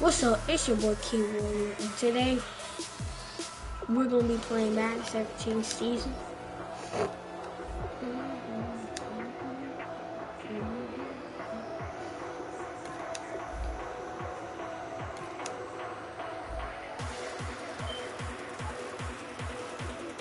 What's up? It's your boy King Warrior, and today we're gonna be playing Madden 17 season.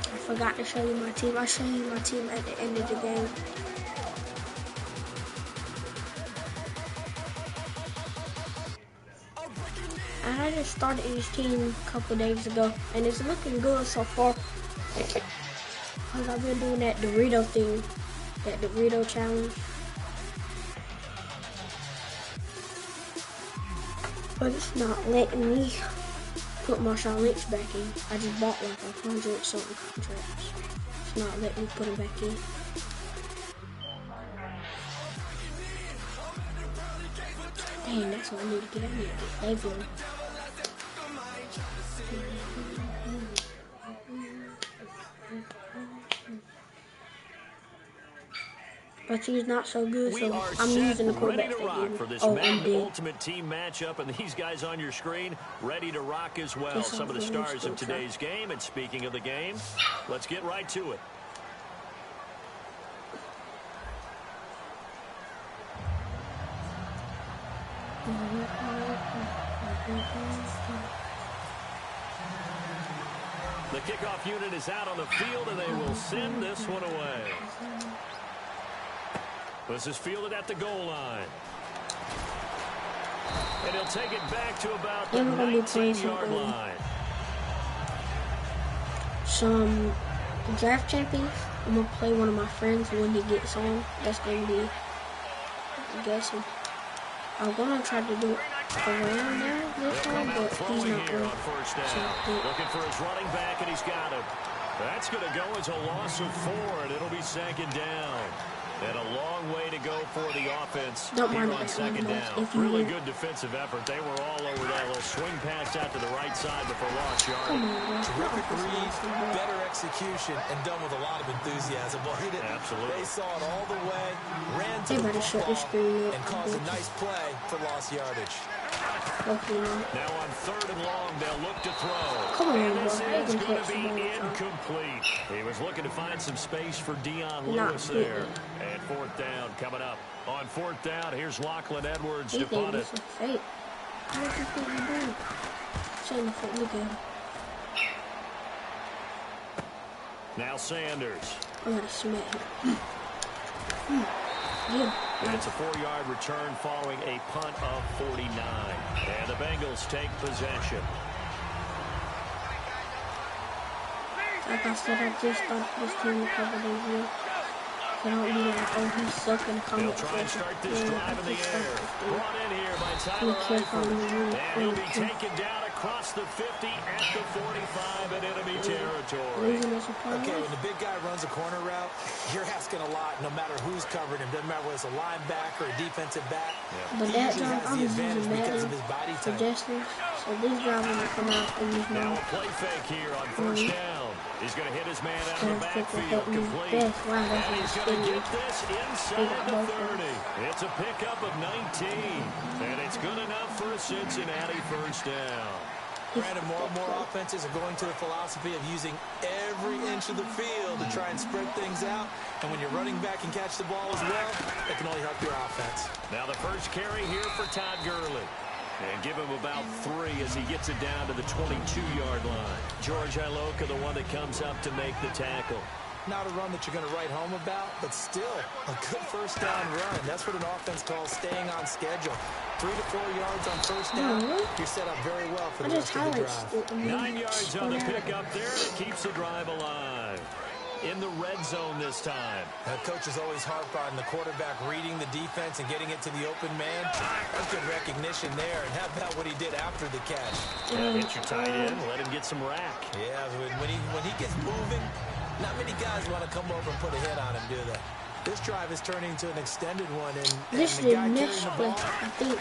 I forgot to show you my team. I'll show you my team at the end of the game. I just started this team a couple days ago, and it's looking good so far. Cause I've been doing that Dorito thing, that Dorito challenge. But it's not letting me put my links back in. I just bought like 100 something contracts. It's not letting me put them back in. Dang, that's what I need to get. I need to get Leveling. But he's not so good, so I'm using the quarterback for this ultimate team matchup, and these guys on your screen ready to rock as well. Some of the stars of today's game. And speaking of the game, let's get right to it. The kickoff unit is out on the field, and they will send this one away. This is fielded at the goal line. And he'll take it back to about the 19-yard line. Some draft champions. I'm going to play one of my friends when he gets on. That's going to be, I'm guessing. I'm going to try to do it around now this time, but he's not going to. Looking for his running back, and he's got him. That's going to go as a loss of 4, and it'll be second down. And a long way to go for the offense here on second down. Really good defensive effort. They were all over that little swing pass out to the right side before lost yard. Terrific read, better execution, and done with a lot of enthusiasm. Well, he didn't. Absolutely. They saw it all the way, ran to the football, and caused a nice play for lost yardage. Now on third and long, they'll look to throw. And this is going to be incomplete. He was looking to find some space for Dion Lewis there. And fourth down coming up. On fourth down, here's Lachlan Edwards to punt it. Now Sanders. I gotta smack him. Yeah. And it's a 4-yard return following a punt of 49. And the Bengals take possession. Like I said, I just started this team a couple days ago. So don't be like, oh, he's sucking the comment. He'll try and start this drive in the air. Brought in here by Tyler Eifert. And he'll be taken down across the 50 at the 45 in enemy territory. Okay, when the big guy runs a corner route, you're asking a lot no matter who's covering him. Doesn't matter whether it's a linebacker or a defensive back. Yeah. But that time, I'm using Madden suggestions. So this guy when I come out and use now a play fake here on first down. He's going to hit his man out of the backfield complete. And he's going to get this inside the 30. It's a pickup of 19. And it's good enough for a Cincinnati first down. Granted, more and more offenses are going to the philosophy of using every inch of the field to try and spread things out. And when you're running back and catch the ball as well, it can only help your offense. Now the first carry here for Todd Gurley. And give him about 3 as he gets it down to the 22-yard line. George Iloka, the one that comes up to make the tackle. Not a run that you're going to write home about, but still a good first down run. That's what an offense calls staying on schedule. 3 to 4 yards on first down. You're set up very well for the rest of the drive. 9 yards on the pickup there, and it keeps the drive alive. In the red zone this time. Coaches always harp on the quarterback reading the defense and getting it to the open man. That's good recognition there. And how about what he did after the catch? Yeah, hit your tight end, let him get some rack. Yeah, when he gets moving, not many guys want to come over and put a hit on him, do they? This drive is turning into an extended one, and the guy carrying the ball,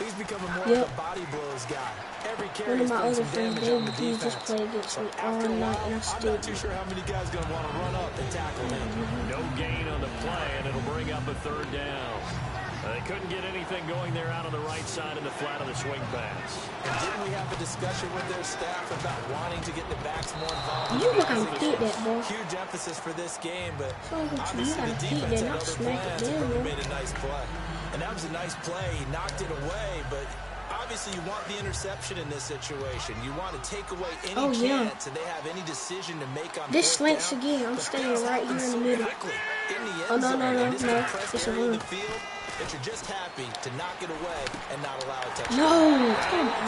he's becoming more of a body blows guy. Every carry is doing some damage on the defense. So after a while, I'm not too sure how many guys are going to want to run up and tackle him. No gain on the play, and it'll bring up a third down. They couldn't get anything going there out on the right side of the flat of the swing pass. And didn't we have a discussion with their staff about wanting to get the backs more involved? You look how you did that, boy. Huge emphasis for this game, but obviously the defense had other plans and could have made a nice play. And that was a nice play. He knocked it away, but obviously you want the interception in this situation. You want to take away any chance and they have any decision to make on this slants again. I'm staying right here in the middle. Oh, no. It's a run. That you're just happy to knock it away and not allow it to touch. No, come on.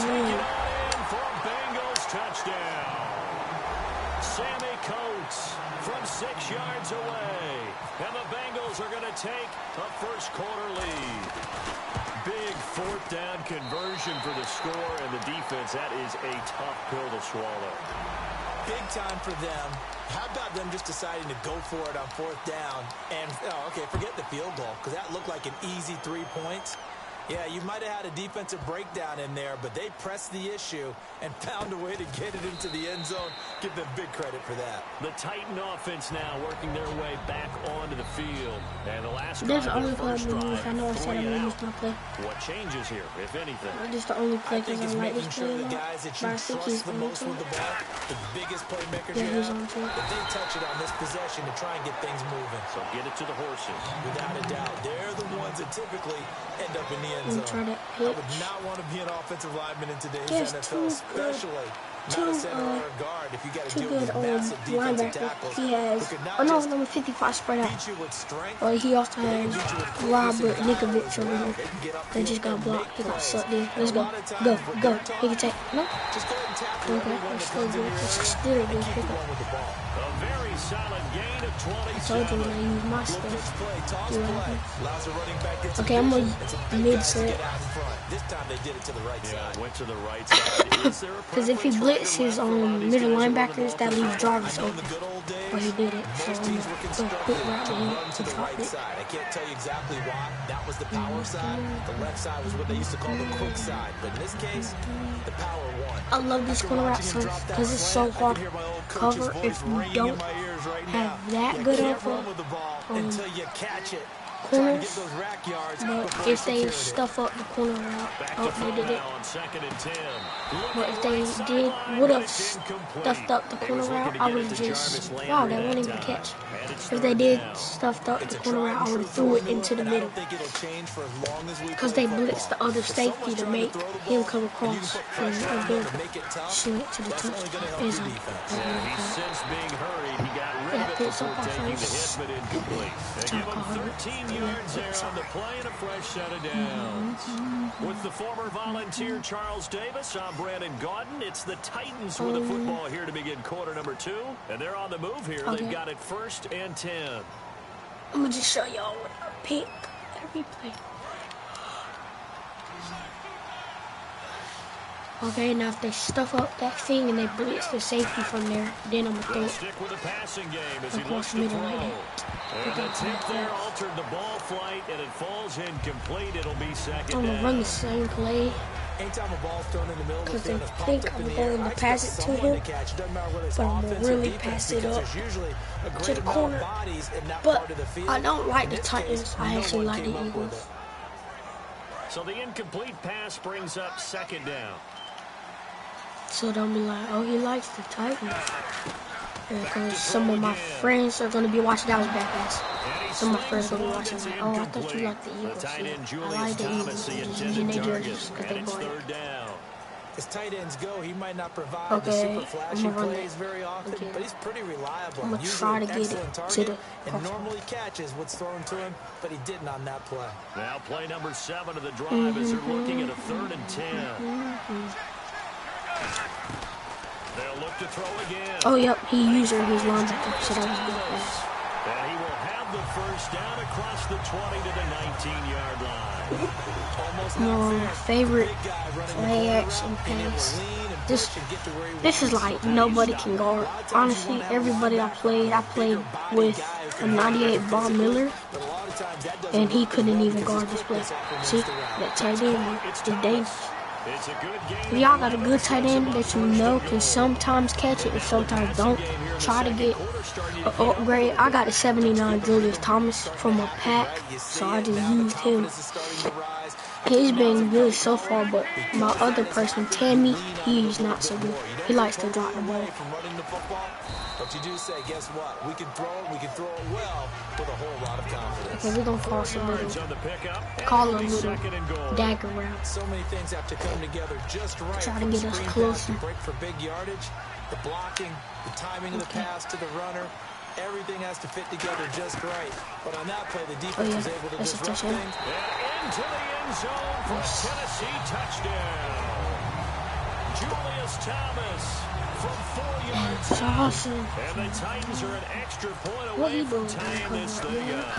For a Bengals touchdown. Sammy Coates from 6 yards away. And the Bengals are going to take a first quarter lead. Big 4th down conversion for the score, and the defense, that is a tough pill to swallow. Big time for them. How about them just deciding to go for it on 4th down? And, okay, forget the field goal, because that looked like an easy 3 points. Yeah, you might have had a defensive breakdown in there, but they pressed the issue and found a way to get it into the end zone. Give them big credit for that. The Titan offense now working their way back onto the field. And the last That's the only play I know I said I'm going to use my play. What changes here, if anything? That's the only play because I like this play. The guys that you trust the most with the ball, the biggest playmakers you have, if they touch it on this possession to try and get things moving. So get it to the horses. Without a doubt, they're the ones that typically end up in the end zone. Try that pitch. I would not want to be an offensive lineman in today's NFL, especially not a center or a guard. If you got to deal with massive defensive tackles, he has, number 55 spread out. Or he also has Robert Nikovich over here. They just got blocked. He got sucked in. Let's go. Go. He can take. No. Okay, that's still good. It's still a good pickup. A very solid gain of 20. I told you when I use my stuff. Okay, I'm going to mid-set. This time they did it to the right side. Went to the right side. Because if he blitzes on middle linebackers, that leaves Jarvis open. But he did it. So I'm going to quick right to him to drop it. I can't tell you exactly why. That was the power side. The left side was what they used to call the quick side. But in this case, the power won. I love this corner route because it's so hard to cover if you don't have that good of a until you catch it. corners, but if they stuff up the corner route, they did it. But if they would have stuffed up the corner route, I would have just, wow, that wasn't even a catch. If they did stuffed up the corner route, I would have threw it into the middle. Because they blitzed the other safety to make him come across and then slant to the touchdown. He's since being hurried, he got rid of it before taking the hit, but incomplete. They give him 13 yards there on the play and a fresh set of downs. With the former Volunteer Charles Davis, I'm Brandon Gaudin. It's the Titans with the football here to begin quarter number 2. And they're on the move here. They've got it 1st and 10. I'm going to just show y'all what I pick every play. Okay, now if they stuff up that thing and they blitz the safety from there, then I'm going to throw it stick with the passing game as he across looks the to middle throw. like And the tip there altered the ball flight, and it falls incomplete. It'll be second I'm going down. to run the same play. Anytime a ball's thrown in the middle, because they think I'm going to pass it to him, but I'm going to really pass it up to the corner. But I don't like the Titans. I actually like the Eagles. So the incomplete pass brings up 2nd down. So don't be like, oh, he likes the Titans. Because some of my friends are going to be watching. That was bad pass. Some of my friends are going to be watching. Like, oh, I thought you liked the Eagles. Yeah, I like the Eagles. Just using their jerseys because they bought it. As tight ends go, he might not provide the super flashy plays very often, but he's pretty reliable. I'm going to try to get it to the and normally catches what's thrown to him, but he didn't on that play. Now play number 7 of the drive as they're looking at a 3rd and 10. They'll look to throw again. Oh, yep, he used his linebacker, so that was a good pass. And he will have the first down across the 20 to the 19-yard line. My favorite play action pass. This is like nobody can guard. Honestly, everybody I played with a 98 Von Miller, and he couldn't even guard this play. See, that tight end is dangerous. If y'all got a good tight end that you know can sometimes catch it and sometimes don't, try to get an upgrade. I got a 79 Julius Thomas from a pack, so I just used him He's been good so far, but my other person, Tammy, he's not so good. He likes to drop the ball. But you do say, guess what? We can throw it well with a whole lot of confidence. Okay, we're going to cross a little, call a little dagger route. So many things have to come together just right. Try to get us closer. Break for big yardage, the blocking, the timing of the pass to the runner. Everything has to fit together just right. But on that play, the defense was able to disrupt things. Into the end zone for Tennessee touchdown. Julius Thomas from 4 yards. That's awesome. And the Titans are an extra point away from tying this thing up.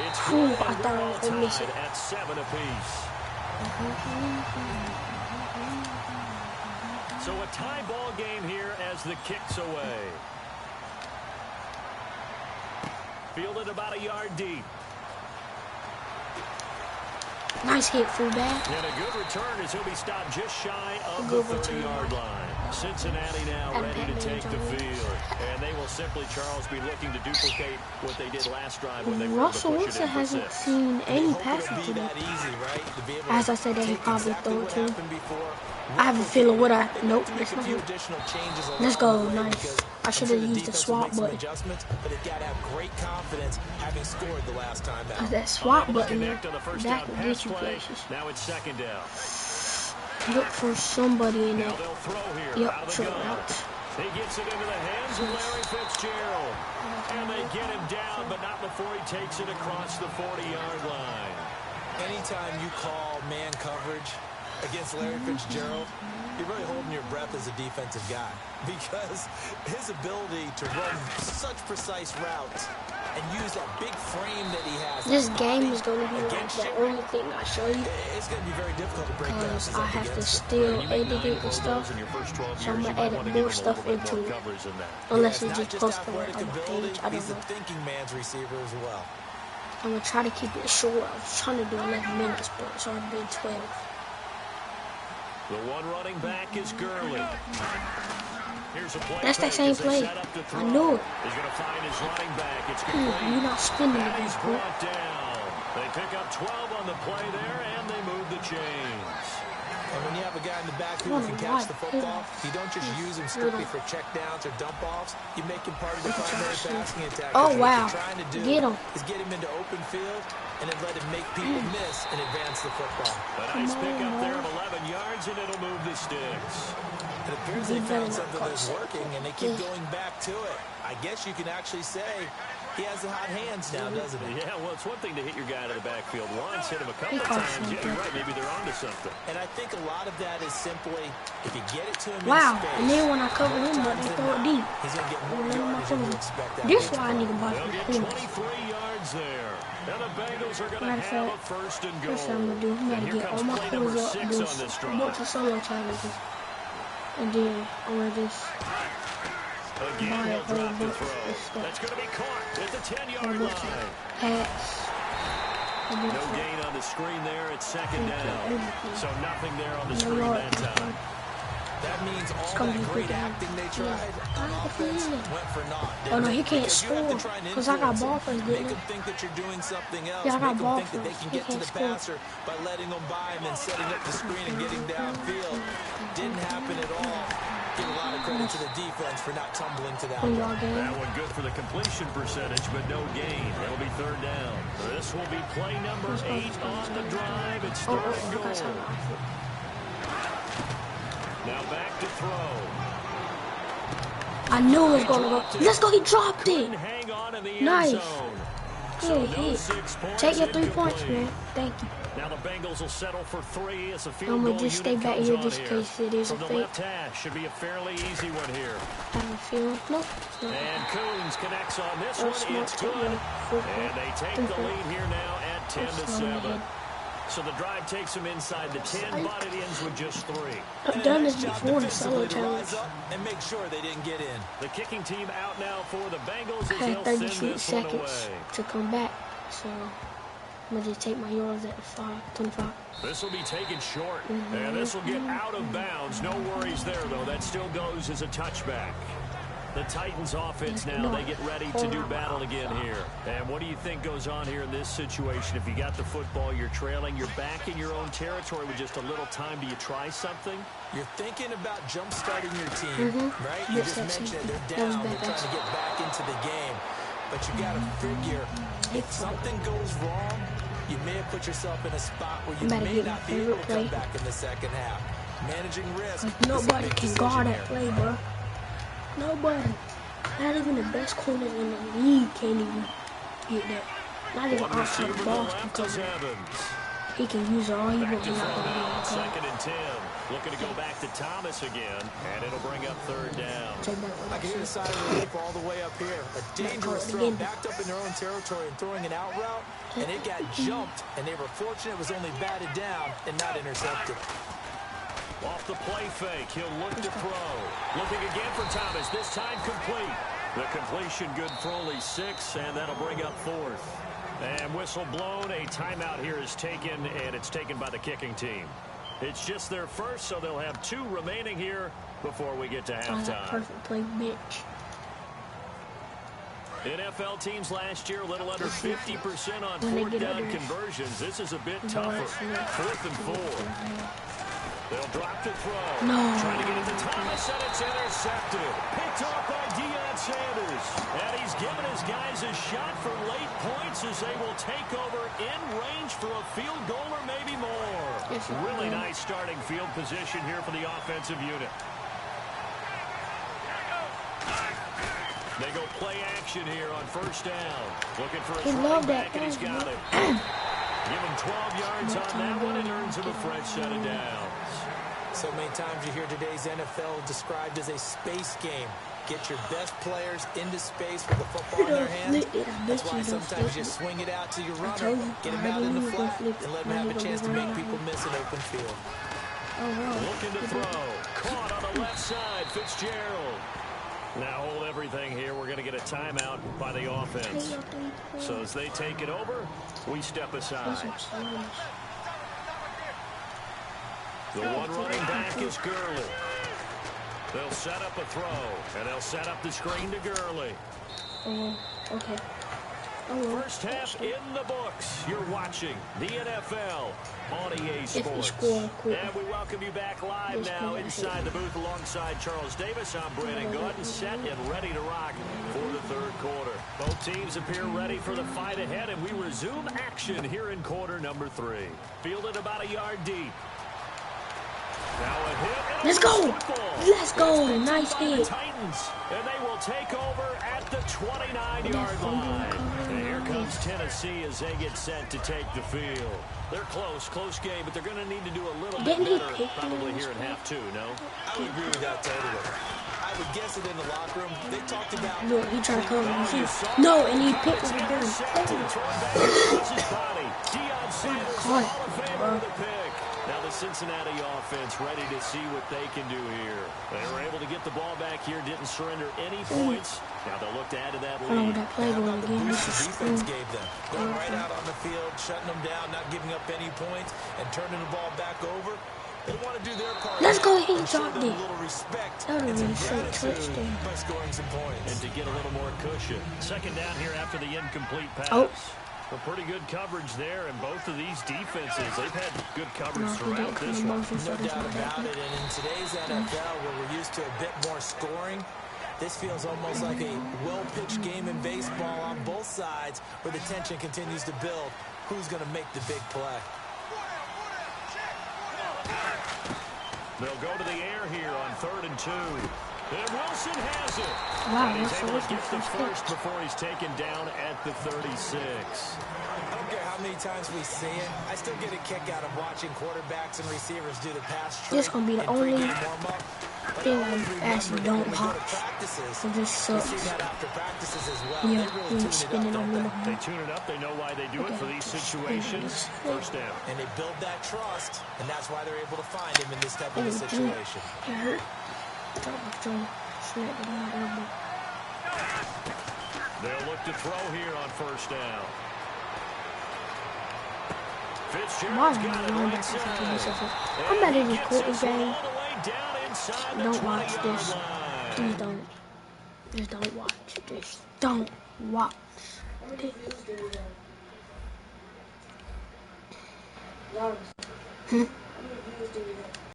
It's I thought I was going to miss it. At 7 apiece. So a tie ball game here as the kick's away. Fielded about a yard deep. Nice hit, fullback. And a good return as he'll be stopped just shy of the 30-yard line. Cincinnati now ready to take the field. And they will simply, Charles, be looking to duplicate what they did last drive when they were Russell Wilson hasn't seen any passing to me. As I said, that he probably threw it to. I have a feeling what I... Nope, that's not it. Let's go, nice. I should have used the swap button. That swap button, that can get you places. Now it's second down. Look for somebody in that. Yep, Shoutout. He gets it into the hands of Larry Fitzgerald. And they get him down, but not before he takes it across the 40-yard line. Anytime you call man coverage against Larry Fitzgerald, you're really holding your breath as a defensive guy, because his ability to run such precise routes and use that big frame that he has. This game is going to be like the only thing I show you. It's going to be very difficult to break down. Because I have to still edit it and stuff, so I'm going to edit more stuff into it. Unless it's just posted on the page, I don't know. Thinking man's receiver as well. I'm going to try to keep it short. I was trying to do 11 minutes, but it's already been 12. The one running back is Gurley. Here's a play. That's that same play. I knew it. He's going to find his running back. It's you're not spinning it. He's brought down. They pick up 12 on the play there, and they move the chains. And when you have a guy in the backfield who can catch the football, you don't just use him strictly for checkdowns or dump-offs. You make him part of the primary passing attack. Oh, wow. What you're trying to do is get him into open field and then let him make people miss and advance the football. A nice pickup there of 11 yards, and it'll move the sticks. It appears they found something that's working, and they keep going back to it. I guess you can actually say he has the hot hands now, doesn't he? Yeah, well, it's one thing to hit your guy out of the backfield once, hit him a couple of times. Yeah, you're right. Maybe they're onto something. And I think a lot of that is simply if you get it to him in space, and then when I cover him, but they throw it deep. He's going to get more yards than you expect that. This is why I need to buy some points. 23 yards there. And the Bengals are going to have a first and goal. That's what I'm going to do. I'm going to get all my pulls up, do a bunch of solo challenges. And then I'm going to just buy a whole bunch of stuff. That's going to be caught at the 10-yard line. Hats. No gain on the screen there. It's second down. So nothing there on the screen that time. That means all that great acting they tried on offense went for naught. Oh no, he can't score because I got ball first, didn't Make him think that you're doing something else. Yeah, I got ball first. Make them think that they can get to the passer by letting them by him and setting up the screen and getting downfield. Didn't happen at all. Give a lot of credit to the defense for not tumbling to that one. That one good for the completion percentage, but no gain. It'll be third down. This will be play number 8 on the drive. It's third and goal. Now back to throw. I knew it was going to go. Let's go. He dropped it. Nice. Good hit. Take your 3 points, man. Thank you. Now the Bengals will settle for 3 as a field I'm goal. going to just stay back here just in case it is a fake. Left hash should be a fairly easy one here. I have a feeling. Nope. And Coons connects on this one. It's good. And they take the lead here now at 10-7. So the drive takes them inside the 10, but it ends with just 3. I've done this before in solo challenge. And make sure they didn't get in. The kicking team out now for the Bengals. I had 36 seconds to come back, so I'm going to just take my yards at 25. This will be taken short, and this will get out of bounds. No worries there, though. That still goes as a touchback. The Titans offense now, they get ready to do battle again here. And what do you think goes on here in this situation? If you got the football, you're trailing, you're back in your own territory with just a little time. Do you try something? You're thinking about jump-starting your team, right? You just mentioned it. They're down. They're trying to get back into the game. But you got to figure, if something goes wrong, you may have put yourself in a spot where you may not be able to come back in the second half. Managing risk. Nobody can guard that play, bro. Nobody. Not even the best corners in the league can't even get that. Not even outside of Boston because he can use it all he wants. Second and 10. Looking to go back to Thomas again, and it'll bring up third down. I can hear the sign of relief all the way up here. A dangerous throw, backed up in their own territory and throwing an out route, and it got jumped, and they were fortunate it was only batted down and not intercepted. Off the play fake, he'll look to throw. Looking again for Thomas, this time complete. The completion good for only 6, and that'll bring up fourth. And whistle blown, a timeout here is taken, and it's taken by the kicking team. It's just their first, so they'll have 2 remaining here before we get to halftime. Perfect play, bitch. NFL teams last year a little under 50% on fourth down conversions. This is a bit tougher. 4th and 4. They'll drop the throw. No. Trying to get it to Thomas, and it's intercepted. Picked off by Deion Sanders. And he's given his guys a shot for late points as they will take over in range for a field goal or maybe more. Really nice starting field position here for the offensive unit. They go play action here on first down. Looking for his running back, and he's got it. Give him 12 yards on that one and earns him a fresh set of downs. So many times you hear today's NFL described as a space game. Get your best players into space with the football in their hands. That's why sometimes you swing it out to your runner, get him out in the flat, and let him have a chance to make people miss an open field. Looking to throw. Caught on the left side, Fitzgerald. Now hold everything here. We're going to get a timeout by the offense. So as they take it over, we step aside. The one running back is Gurley. They'll set up a throw, and they'll set up the screen to Gurley. Okay. First half in the books. You're watching the NFL on EA Sports. And we welcome you back live now inside the booth alongside Charles Davis. I'm Brandon Gordon, set and ready to rock for the third quarter. Both teams appear ready for the fight ahead, and we resume action here in quarter number 3. Fielded about a yard deep. Now a hit. Let's go. Let's go. Nice hit. Titans, and they will take over at the 29-yard line. And here comes Tennessee as they get set to take the field. They're close game, but they're going to need to do a little bit better probably here in half 2, no? I would agree with that totally. I would guess it in the locker room. They talked about... Look, he tried to come on. No, and he picked it again. Now the Cincinnati offense ready to see what they can do here. They were able to get the ball back here, didn't surrender any points. Now they'll look to add to that lead. That play going again. This is defense gave them. Going right out on the field, shutting them down, not giving up any points, and turning the ball back over. They want to do their part. Let's go ahead and drop it. A little respect that would and be a touchdown by scoring some points. And to get a little more cushion. Second down here after the incomplete pass. A pretty good coverage there, and both of these defenses, they've had good coverage throughout this one. No doubt about it, and in today's NFL, where we're used to a bit more scoring, this feels almost like a well-pitched game in baseball on both sides, where the tension continues to build. Who's going to make the big play? They'll go to the air here on 3rd and 2. And Wilson has it. Wow, and he's able to get the first before he's taken down at the 36. I don't care how many times we see it. I still get a kick out of watching quarterbacks and receivers do the pass trick. This is going to be the only thing I actually don't watch. So this sucks. Yeah, really spinning on them. They tune it up. They know why they do it for these situations. First down. And they build that trust, and that's why they're able to find him in this type of a situation. It hurt. They'll look to throw here on first down. Fitzgerald's got it right side. I'm not in the quarter game. Don't watch this. Please don't. Just don't watch. Just don't watch. Hmm?